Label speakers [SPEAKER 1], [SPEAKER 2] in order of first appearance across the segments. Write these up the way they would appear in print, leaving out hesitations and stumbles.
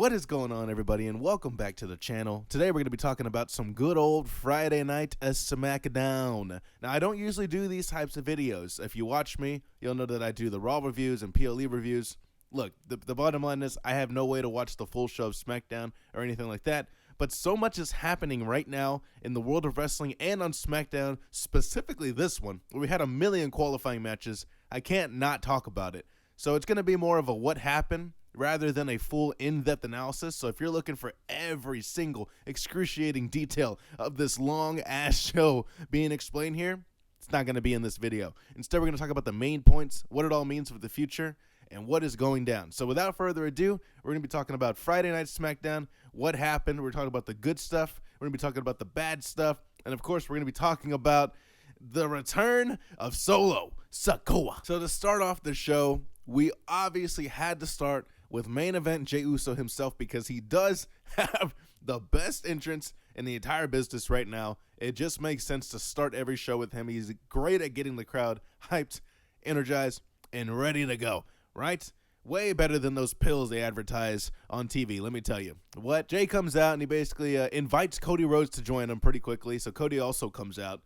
[SPEAKER 1] What is going on, everybody, and welcome back to the channel. Today we're going to be talking about some good old Friday night SmackDown. Now, I don't usually do these types of videos. If you watch me, you'll know that I do the Raw reviews and PLE reviews. Look, the bottom line is I have no way to watch the full show of SmackDown or anything like that, but so much is happening right now in the world of wrestling and on SmackDown, specifically this one, where we had a million qualifying matches. I can't not talk about it. So it's going to be more of a what happened rather than a full in-depth analysis. So if you're looking for every single excruciating detail of this long-ass show being explained here, it's not going to be in this video. Instead, we're going to talk about the main points, what it all means for the future, and what is going down. So without further ado, we're going to be talking about Friday Night SmackDown, what happened. We're talking about the good stuff. We're going to be talking about the bad stuff. And, of course, we're going to be talking about the return of Solo Sikoa. So to start off the show, we obviously had to start with main event Jey Uso himself because he does have the best entrance in the entire business right now. It just makes sense to start every show with him. He's great at getting the crowd hyped, energized, and ready to go, right? Way better than those pills they advertise on TV, let me tell you. What? Jey comes out and he basically invites Cody Rhodes to join him pretty quickly, so Cody also comes out.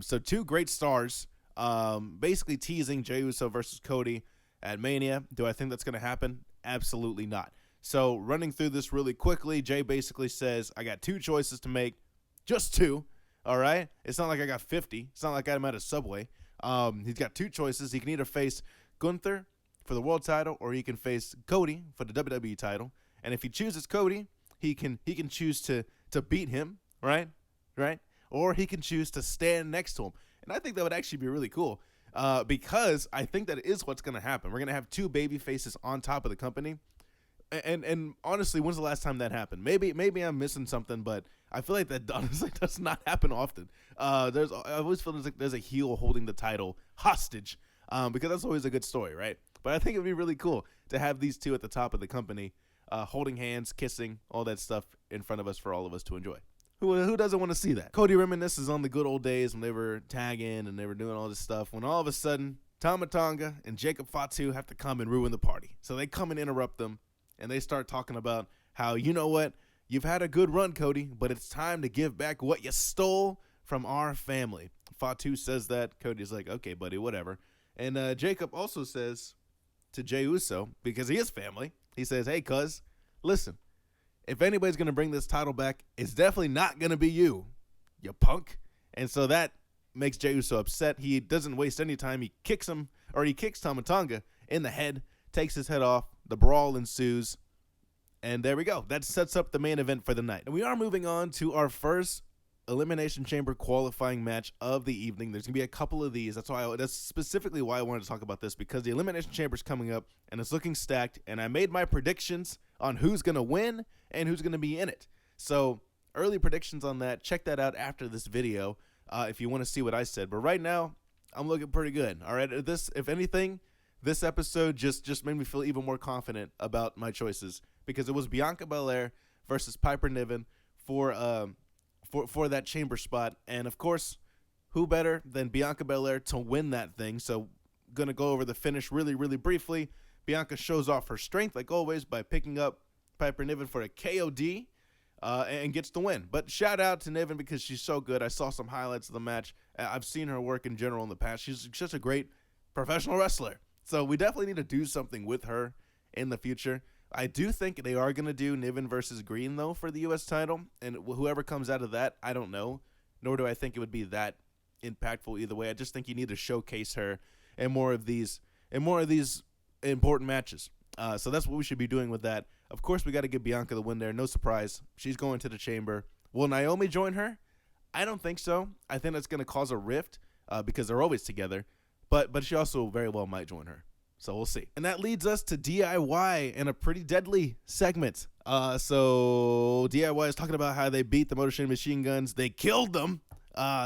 [SPEAKER 1] So two great stars basically teasing Jey Uso versus Cody at Mania. Do I think that's going to happen? Absolutely not. So running through this really quickly, Jey basically says, I got two choices to make, just two, all right? It's not like I got 50. It's not like I'm at a Subway. He's got two choices. He can either face Gunther for the world title or he can face Cody for the WWE title. And if he chooses Cody, he can choose to beat him, right? Or he can choose to stand next to him. And I think that would actually be really cool. Because I think that is what's going to happen. We're going to have two baby faces on top of the company. And honestly, when's the last time that happened? Maybe I'm missing something, but I feel like that honestly does not happen often. I always feel like there's a heel holding the title hostage because that's always a good story, right? But I think it would be really cool to have these two at the top of the company holding hands, kissing, all that stuff in front of us for all of us to enjoy. Who doesn't want to see that? Cody reminisces on the good old days when they were tagging and they were doing all this stuff, when all of a sudden, Tama Tonga and Jacob Fatu have to come and ruin the party. So they come and interrupt them, and they start talking about how, you know what, you've had a good run, Cody, but it's time to give back what you stole from our family. Fatu says that. Cody's like, okay, buddy, whatever. And Jacob also says to Jey Uso, because he is family, he says, hey, cuz, listen. If anybody's going to bring this title back, it's definitely not going to be you punk. And so that makes Jey Uso upset. He doesn't waste any time. He kicks Tama Tonga in the head, takes his head off. The brawl ensues. And there we go. That sets up the main event for the night. And we are moving on to our first Elimination Chamber qualifying match of the evening. There's going to be a couple of these. That's specifically why I wanted to talk about this, because the Elimination Chamber is coming up and it's looking stacked. And I made my predictions on who's going to win and who's going to be in it. So early predictions on that, check that out after this video if you want to see what I said. But right now, I'm looking pretty good. All right, if anything, this episode just made me feel even more confident about my choices, because it was Bianca Belair versus Piper Niven for that chamber spot. And of course, who better than Bianca Belair to win that thing? So gonna go over the finish really, really briefly. Bianca shows off her strength, like always, by picking up Piper Niven for a KOD and gets the win. But shout out to Niven because she's so good. I saw some highlights of the match. I've seen her work in general in the past. She's just a great professional wrestler. So we definitely need to do something with her in the future. I do think they are going to do Niven versus Green, though, for the U.S. title. And whoever comes out of that, I don't know. Nor do I think it would be that impactful either way. I just think you need to showcase her in more of these important matches. So that's what we should be doing with that. Of course, we got to give Bianca the win there. No surprise. She's going to the chamber. Will Naomi join her? I don't think so. I think that's going to cause a rift because they're always together. But she also very well might join her. So we'll see. And that leads us to DIY and a pretty deadly segment. So DIY is talking about how they beat the Motor City Machine Guns. They killed them.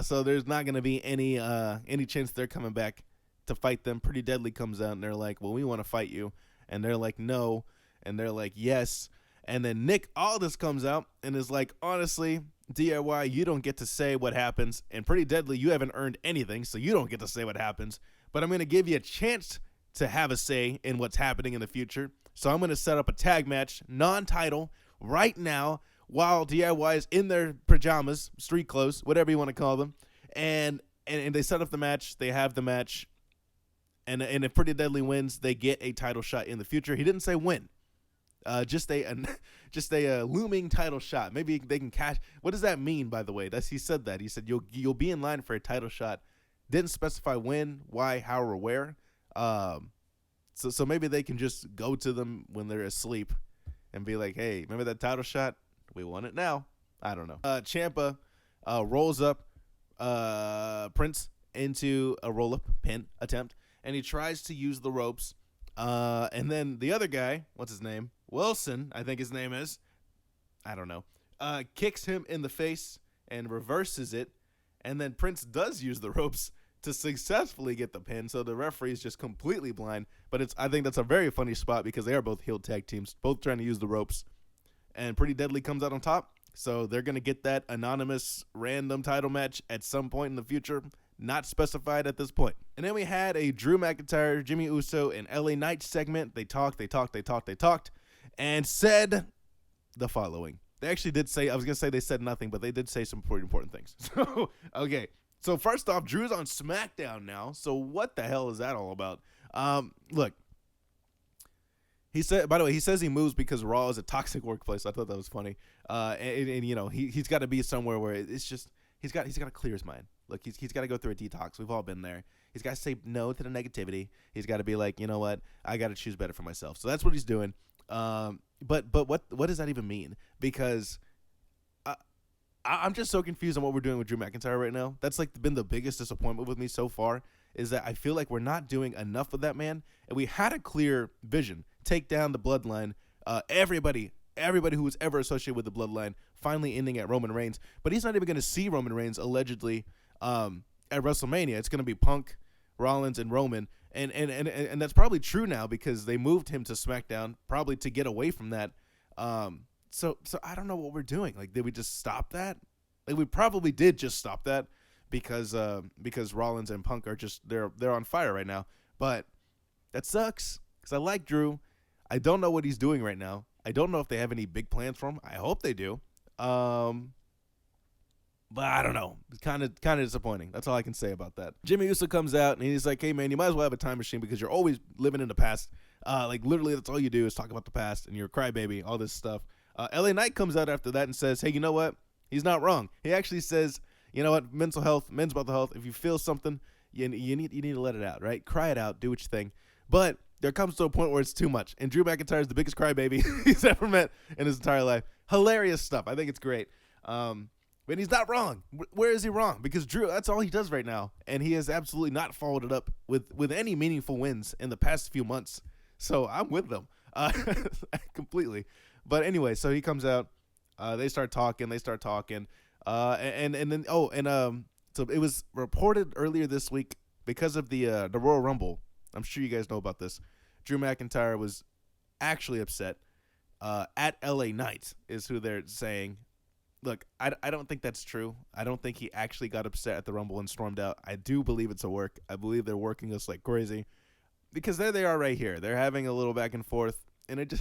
[SPEAKER 1] So there's not going to be any chance they're coming back to fight them. Pretty Deadly comes out and they're like, well, we want to fight you. And they're like, no. And they're like, yes. And then Nick Aldis comes out and is like, honestly, DIY, you don't get to say what happens. And Pretty Deadly, you haven't earned anything, so you don't get to say what happens. But I'm going to give you a chance to have a say in what's happening in the future. So I'm going to set up a tag match, non-title, right now, while DIY is in their pajamas, street clothes, whatever you want to call them, and they set up the match. They have the match, and if Pretty Deadly wins, they get a title shot in the future. He didn't say when. Just a looming title shot. Maybe they can cash. What does that mean, by the way? He said that. He said you'll be in line for a title shot. Didn't specify when, why, how, or where. So maybe they can just go to them when they're asleep and be like, hey, remember that title shot? We want it now. I don't know. Ciampa rolls up Prince into a roll-up pin attempt, and he tries to use the ropes. And then the other guy, what's his name? Wilson, I think his name is. I don't know. Kicks him in the face and reverses it. And then Prince does use the ropes to successfully get the pin. So the referee is just completely blind. But I think that's a very funny spot because they are both heel tag teams, both trying to use the ropes. And Pretty Deadly comes out on top. So they're going to get that anonymous random title match at some point in the future. Not specified at this point. And then we had a Drew McIntyre, Jimmy Uso, and LA Knight segment. They talked, and said the following. They actually did say, I was going to say they said nothing, but they did say some pretty important things. So, okay. So first off, Drew's on SmackDown now. So what the hell is that all about? Look. He said, by the way, he says he moves because Raw is a toxic workplace. I thought that was funny. And you know, he's got to be somewhere where it's just, he's got to clear his mind. Look, he's got to go through a detox. We've all been there. He's got to say no to the negativity. He's got to be like, you know what? I got to choose better for myself. So that's what he's doing. But what does that even mean? Because I'm just so confused on what we're doing with Drew McIntyre right now. That's like been the biggest disappointment with me so far, is that I feel like we're not doing enough with that man. And we had a clear vision. Take down the bloodline. Everybody who was ever associated with the bloodline finally ending at Roman Reigns. But he's not even going to see Roman Reigns allegedly at WrestleMania. It's going to be Punk, Rollins, and Roman. And that's probably true now because they moved him to SmackDown probably to get away from that. So I don't know what we're doing. Like, did we just stop that? Like, we probably did just stop that because Rollins and Punk are just they're on fire right now. But that sucks because I like Drew. I don't know what he's doing right now. I don't know if they have any big plans for him. I hope they do. But I don't know. It's kind of disappointing. That's all I can say about that. Jimmy Uso comes out, and he's like, hey, man, you might as well have a time machine because you're always living in the past. Like, literally, that's all you do is talk about the past, and you're a crybaby, all this stuff. LA Knight comes out after that and says, hey, you know what? He's not wrong. He actually says, you know what? Men's mental health. If you feel something, you need to let it out, right? Cry it out. Do what you think. But there comes to a point where it's too much. And Drew McIntyre is the biggest crybaby he's ever met in his entire life. Hilarious stuff. I think it's great. But he's not wrong. Where is he wrong? Because Drew, that's all he does right now. And he has absolutely not followed it up with any meaningful wins in the past few months. So I'm with them completely. But anyway, so he comes out. They start talking. And then, so it was reported earlier this week because of the Royal Rumble. I'm sure you guys know about this. Drew McIntyre was actually upset at LA Knight is who they're saying. Look, I don't think that's true. I don't think he actually got upset at the Rumble and stormed out. I do believe it's a work. I believe they're working us like crazy because there they are right here. They're having a little back and forth, and it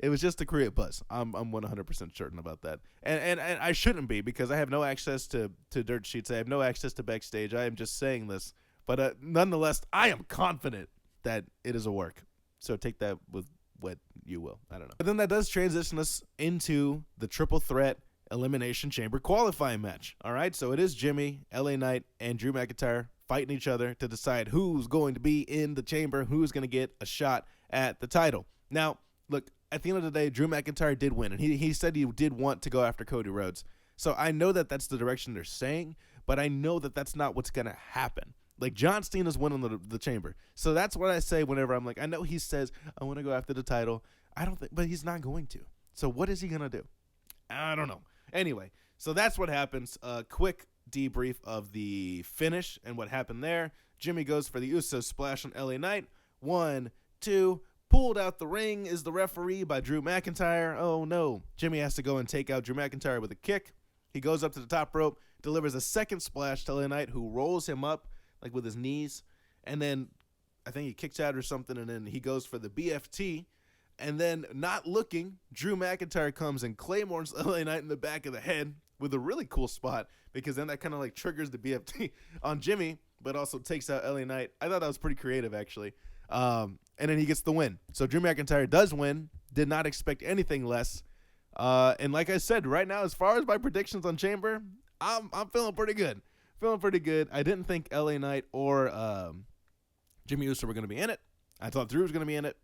[SPEAKER 1] was just to create buzz. I'm 100% certain about that, and I shouldn't be because I have no access to dirt sheets. I have no access to backstage. I am just saying this, but nonetheless, I am confident that it is a work. So take that with what you will. I don't know. But then that does transition us into the triple threat elimination chamber qualifying match. All right. So it is Jimmy, LA Knight, and Drew McIntyre fighting each other to decide who's going to be in the chamber, who's going to get a shot at the title. Now, look, at the end of the day, Drew McIntyre did win, and he said he did want to go after Cody Rhodes. So I know that that's the direction they're saying, but I know that that's not what's going to happen. Like, John Cena's winning the chamber. So that's what I say whenever I'm like, I know he says, I want to go after the title. I don't think, but he's not going to. So what is he going to do? I don't know. Anyway, so that's what happens. Quick debrief of the finish and what happened there. Jimmy goes for the Uso splash on LA Knight. 1, 2, pulled out the ring is the referee by Drew McIntyre. Oh, no. Jimmy has to go and take out Drew McIntyre with a kick. He goes up to the top rope, delivers a second splash to LA Knight, who rolls him up like with his knees, and then I think he kicks out or something, and then he goes for the BFT. And then, not looking, Drew McIntyre comes and claymores LA Knight in the back of the head with a really cool spot, because then that kind of like triggers the BFT on Jimmy, but also takes out LA Knight. I thought that was pretty creative, actually. And then he gets the win. So Drew McIntyre does win. Did not expect anything less. And like I said, right now, as far as my predictions on Chamber, I'm feeling pretty good. I didn't think LA Knight or Jimmy Uso were going to be in it. I thought Drew was going to be in it.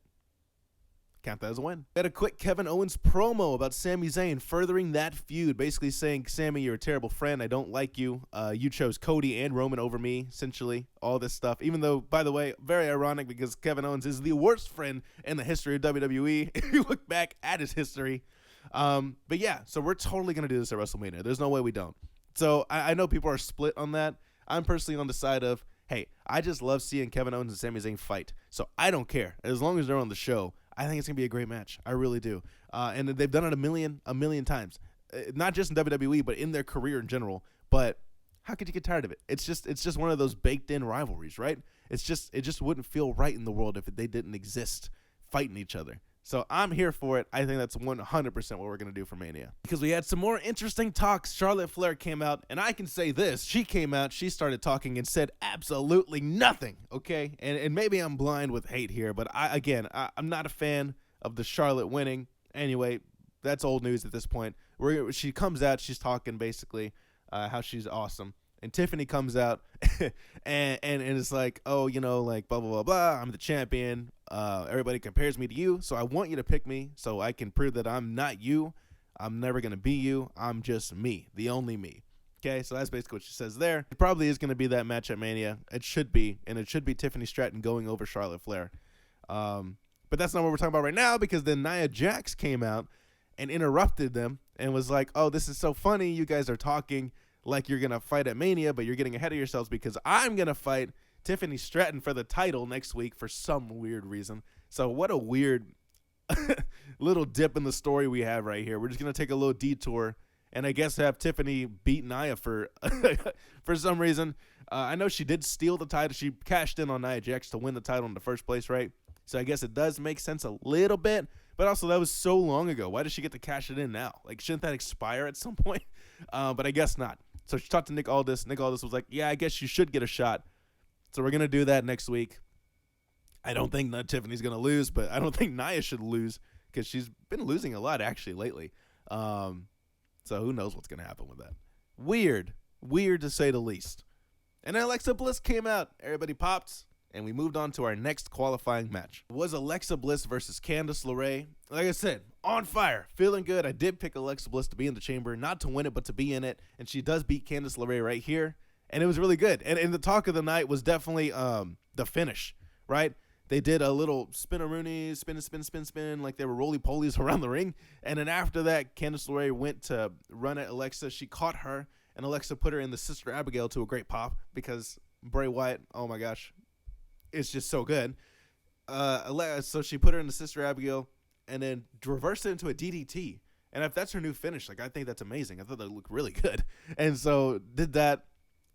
[SPEAKER 1] Count that as a win. We had a quick Kevin Owens promo about Sami Zayn furthering that feud, basically saying, Sami, you're a terrible friend. I don't like you. You chose Cody and Roman over me, essentially. All this stuff. Even though, by the way, very ironic, because Kevin Owens is the worst friend in the history of WWE, if you look back at his history. But yeah, so we're totally going to do this at WrestleMania. There's no way we don't. So I know people are split on that. I'm personally on the side of, hey, I just love seeing Kevin Owens and Sami Zayn fight. So I don't care. As long as they're on the show, I think it's going to be a great match. I really do. And they've done it a million times. Not just in WWE, but in their career in general. But how could you get tired of it? It's just one of those baked-in rivalries, right? It just wouldn't feel right in the world if they didn't exist fighting each other. So I'm here for it. I think that's 100% what we're going to do for Mania. Because we had some more interesting talks. Charlotte Flair came out, and I can say this. She came out, she started talking and said absolutely nothing, okay? And maybe I'm blind with hate here, but I'm not a fan of the Charlotte winning. Anyway, that's old news at this point. She comes out, she's talking basically how she's awesome. And Tiffany comes out and it's like, oh, like blah, blah, blah, blah. I'm the champion. Everybody compares me to you. So I want you to pick me so I can prove that I'm not you. I'm never going to be you. I'm just me, the only me. Okay, so that's basically what she says there. It probably is going to be that match at Mania. It should be. And it should be Tiffany Stratton going over Charlotte Flair. But that's not what we're talking about right now, because then Nia Jax came out and interrupted them and was like, oh, this is so funny. You guys are talking like you're going to fight at Mania, but you're getting ahead of yourselves, because I'm going to fight Tiffany Stratton for the title next week for some weird reason. So what a weird little dip in the story we have right here. We're just going to take a little detour and I guess have Tiffany beat Nia for for some reason. I know she did steal the title. She cashed in on Nia Jax to win the title in the first place, right? So I guess it does make sense a little bit. But also, that was so long ago. Why does she get to cash it in now? Like, shouldn't that expire at some point? But I guess not. So she talked to Nick Aldis. Nick Aldis was like, yeah, I guess you should get a shot. So we're going to do that next week. I don't think Tiffany's going to lose, but I don't think Nia should lose because she's been losing a lot, actually, lately. So who knows what's going to happen with that. Weird to say the least. And then Alexa Bliss came out. Everybody popped. And we moved on to our next qualifying match. It was Alexa Bliss versus Candice LeRae. Like I said, on fire, feeling good. I did pick Alexa Bliss to be in the chamber, not to win it, but to be in it. And she does beat Candice LeRae right here. And it was really good. And the talk of the night was definitely the finish, right? They did a little spin-a-rooney, spin, like they were roly-polies around the ring. And then after that, Candice LeRae went to run at Alexa. She caught her, and Alexa put her in the Sister Abigail to a great pop because Bray Wyatt, oh my gosh, it's just so good. So she put her in the Sister Abigail and then reversed it into a DDT. And if that's her new finish, like I think that's amazing. I thought that looked really good. And so did that,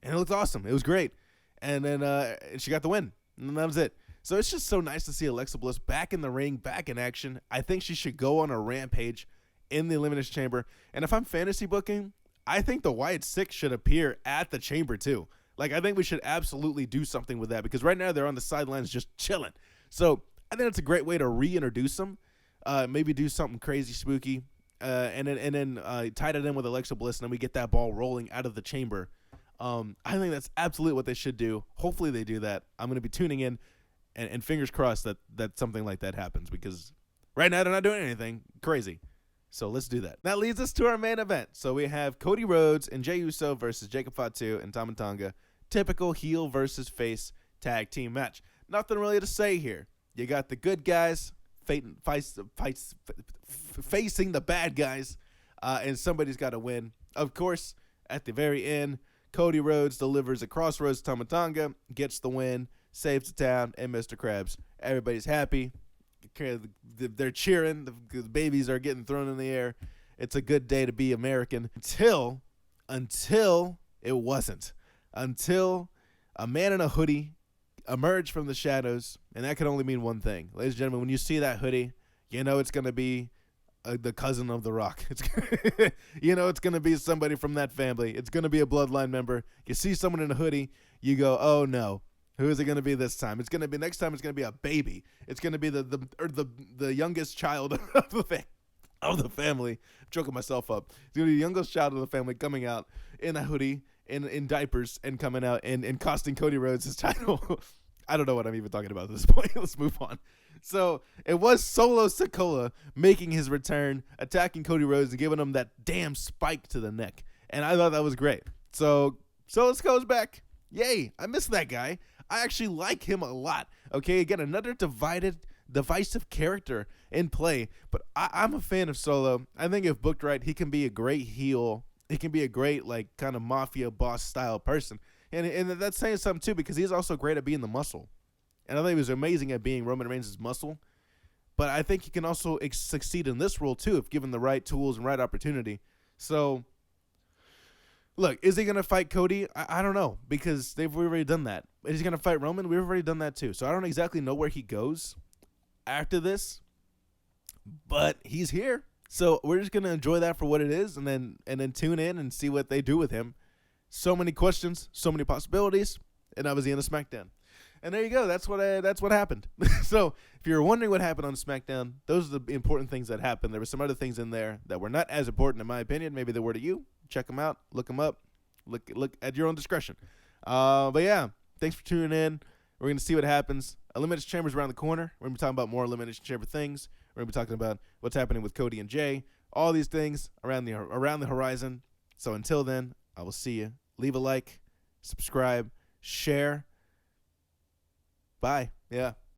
[SPEAKER 1] and it looked awesome. It was great. And then she got the win. And that was it. So it's just so nice to see Alexa Bliss back in the ring, back in action. I think she should go on a rampage in the Elimination Chamber. And if I'm fantasy booking, I think the Wyatt Six should appear at the Chamber too. Like, I think we should absolutely do something with that because right now they're on the sidelines just chilling. So I think it's a great way to reintroduce them. Maybe do something crazy, spooky, and then tie it in with Alexa Bliss, and then we get that ball rolling out of the chamber. I think that's absolutely what they should do. Hopefully they do that. I'm going to be tuning in, and fingers crossed that something like that happens because right now they're not doing anything crazy. So let's do that. That leads us to our main event. So we have Cody Rhodes and Jey Uso versus Jacob Fatu and Tama Tonga. Typical heel versus face tag team match. Nothing really to say here. You got the good guys facing the bad guys, and somebody's got to win. Of course, at the very end, Cody Rhodes delivers a crossroads to Tama Tonga, gets the win, saves the town, and Mr. Krabs. Everybody's happy. They're cheering. The babies are getting thrown in the air. It's a good day to be American until it wasn't. Until a man in a hoodie emerged from the shadows And that can only mean one thing. Ladies and gentlemen, when you see that hoodie, you know it's going to be the cousin of The Rock. You know it's going to be somebody from that family. It's going to be a bloodline member. You see someone in a hoodie, you go, oh no. Who is it going to be this time? It's going to be next time. It's going to be a baby. It's going to be the youngest child of the family. I'm choking myself up. It's going to be the youngest child of the family coming out in a hoodie, in diapers, and coming out and costing Cody Rhodes his title. I don't know what I'm even talking about at this point. Let's move on. So it was Solo Sikoa making his return, attacking Cody Rhodes and giving him that damn spike to the neck. And I thought that was great. So Solo Sikoa's back. Yay. I miss that guy. I actually like him a lot. Okay, again, another divisive character in play. But I'm a fan of Solo. I think if booked right, he can be a great heel. He can be a great, like, kind of mafia boss style person. And that's saying something, too, because he's also great at being the muscle. And I think he was amazing at being Roman Reigns' muscle. But I think he can also succeed in this role, too, if given the right tools and right opportunity. So, look, is he going to fight Cody? I don't know, because we've already done that. Is he going to fight Roman? We've already done that, too. So I don't exactly know where he goes after this. But he's here. So we're just going to enjoy that for what it is and then tune in and see what they do with him. So many questions, so many possibilities, and that was the end of SmackDown. And there you go. That's what happened. So if you're wondering what happened on SmackDown, those are the important things that happened. There were some other things in there that were not as important in my opinion. Maybe they were to you. Check them out. Look them up. Look at your own discretion. But yeah, thanks for tuning in. We're going to see what happens. Elimination Chamber's around the corner. We're going to be talking about more Elimination Chamber things. We're going to be talking about what's happening with Cody and Jay. All these things around the horizon. So until then, I will see you. Leave a like, subscribe, share. Bye. Yeah.